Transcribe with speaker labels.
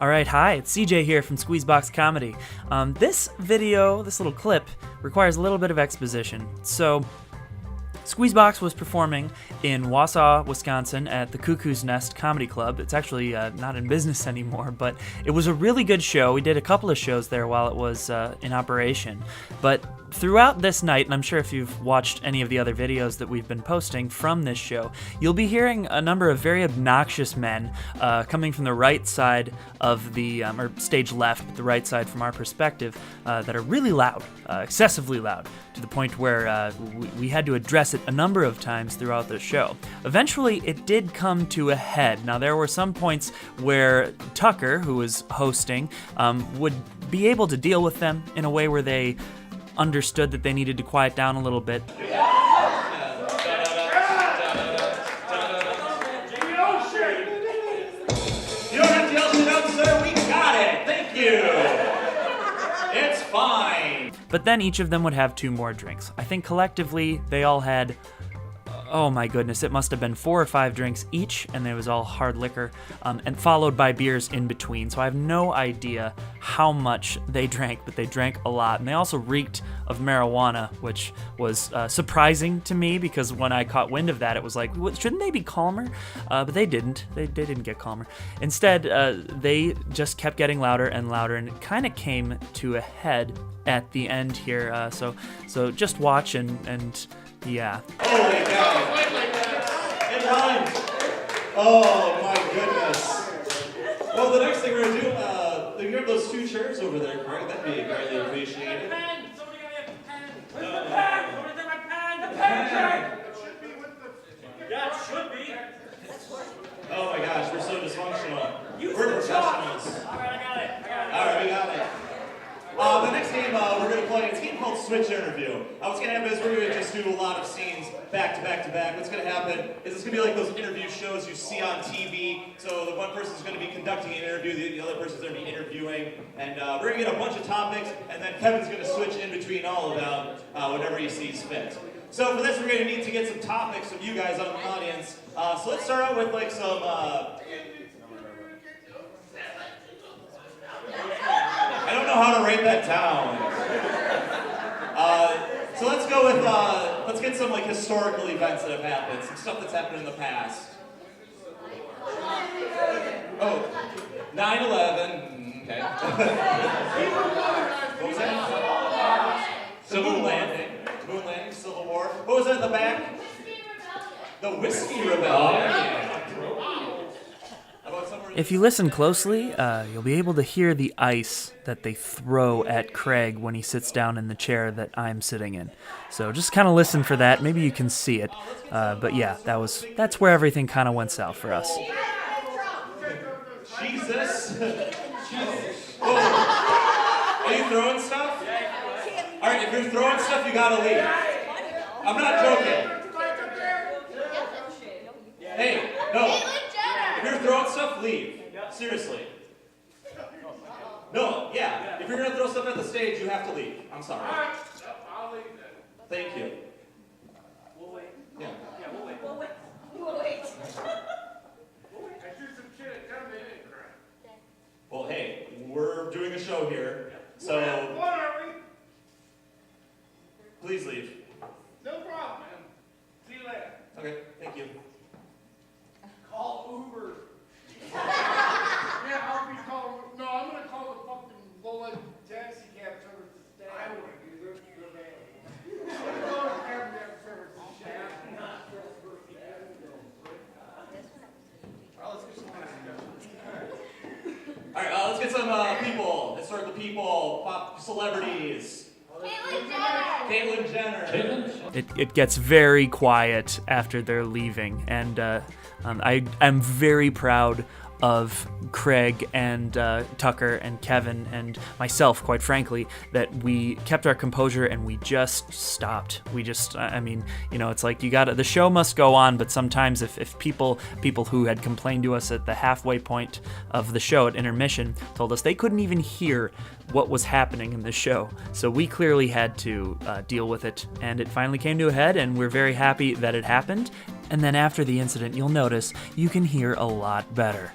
Speaker 1: Alright, hi, it's CJ here from SqueezeBox Comedy. This video, this little clip, requires a little bit of exposition. So, SqueezeBox was performing in Wausau, Wisconsin at the Cuckoo's Nest Comedy Club. It's actually not in business anymore, but it was a really good show. We did a couple of shows there while it was in operation. But throughout this night, and I'm sure if you've watched any of the other videos that we've been posting from this show, you'll be hearing a number of very obnoxious men coming from the right side of the, or stage left, but the right side from our perspective, that are really loud, excessively loud, to the point where we had to address it a number of times throughout the show. Eventually, it did come to a head. Now, there were some points where Tucker, who was hosting, would be able to deal with them in a way where they understood that they needed to quiet down a little bit.
Speaker 2: You don't have to yell shit out, sir. We got it. Thank you. It's fine.
Speaker 1: But then each of them would have 2 more drinks. I think collectively they all had, oh my goodness, it must have been 4 or 5 drinks each, and it was all hard liquor, and followed by beers in between. So I have no idea how much they drank, but they drank a lot. And they also reeked of marijuana, which was surprising to me, because when I caught wind of that, it was like, shouldn't they be calmer? But they didn't. They didn't get calmer. Instead, they just kept getting louder and louder, and it kind of came to a head at the end here. So just watch and yeah.
Speaker 2: Holy cow. It rhymes. Oh my goodness. Well, the next thing we're going to do, you have those 2 chairs over there, Craig. That'd be greatly appreciated.
Speaker 3: Pen! Somebody got me a pen! Where's the pen? Somebody take my pen! The pen! It should be with the... Yeah, it should be.
Speaker 2: Oh my gosh, we're so dysfunctional.
Speaker 3: Use
Speaker 2: We're
Speaker 3: the
Speaker 2: professionals.
Speaker 3: chalk. Alright, I got it.
Speaker 2: Alright, we got it. The next game we're going to play, it's a game called Switch Interview. What's going to happen is we're going to just do a lot of scenes back to back to back. What's going to happen is it's going to be like those interview shows you see on TV. So the one person's going to be conducting an interview, the other person's going to be interviewing. And we're going to get a bunch of topics, and then Kevin's going to switch in between all of them whenever he sees fit. So for this, we're going to need to get some topics from you guys on the audience. So let's start out with like some... I don't know how to write that down. So let's go with, let's get some like historical events that have happened, some stuff that's happened in the past. Oh, 9/11, okay. What was that? Moon landing, Civil War. What was that in the back? The Whiskey Rebellion.
Speaker 1: If you listen closely, you'll be able to hear the ice that they throw at Craig when he sits down in the chair that I'm sitting in. So just kind of listen for that. Maybe you can see it. But yeah, that's where everything kind of went south for us.
Speaker 2: Jesus. Oh. Are you throwing stuff? All right, if you're throwing stuff, you gotta leave. I'm not joking. Hey, no. If you're throwing stuff, leave. Seriously. No, yeah. If you're going to throw stuff at the stage, you have to leave. I'm sorry.
Speaker 3: I'll leave then.
Speaker 2: Thank you.
Speaker 3: We'll wait.
Speaker 2: Yeah.
Speaker 3: Yeah, we'll wait.
Speaker 4: We'll wait.
Speaker 3: I threw some shit at Kevin and crap.
Speaker 2: Well, hey, we're doing a show here, so
Speaker 3: What are we?
Speaker 2: please leave.
Speaker 3: No problem, man. See you later.
Speaker 2: Okay, thank you.
Speaker 3: Call Uber. Yeah, I'll be calling. No, I'm gonna call the fucking low-end taxi cab service to stay. I wouldn't do this. You're bad. Cab service to stay.
Speaker 2: All right, let's get some people. Let's start with the people, pop celebrities. Caitlyn Jenner.
Speaker 1: It gets very quiet after they're leaving, and I'm very proud of Craig and Tucker and Kevin and myself, quite frankly, that we kept our composure and we just stopped. We just, I mean, you know, it's like the show must go on, but sometimes if people who had complained to us at the halfway point of the show at intermission told us they couldn't even hear what was happening in the show. So we clearly had to deal with it, and it finally came to a head, and we're very happy that it happened. And then after the incident, you'll notice you can hear a lot better.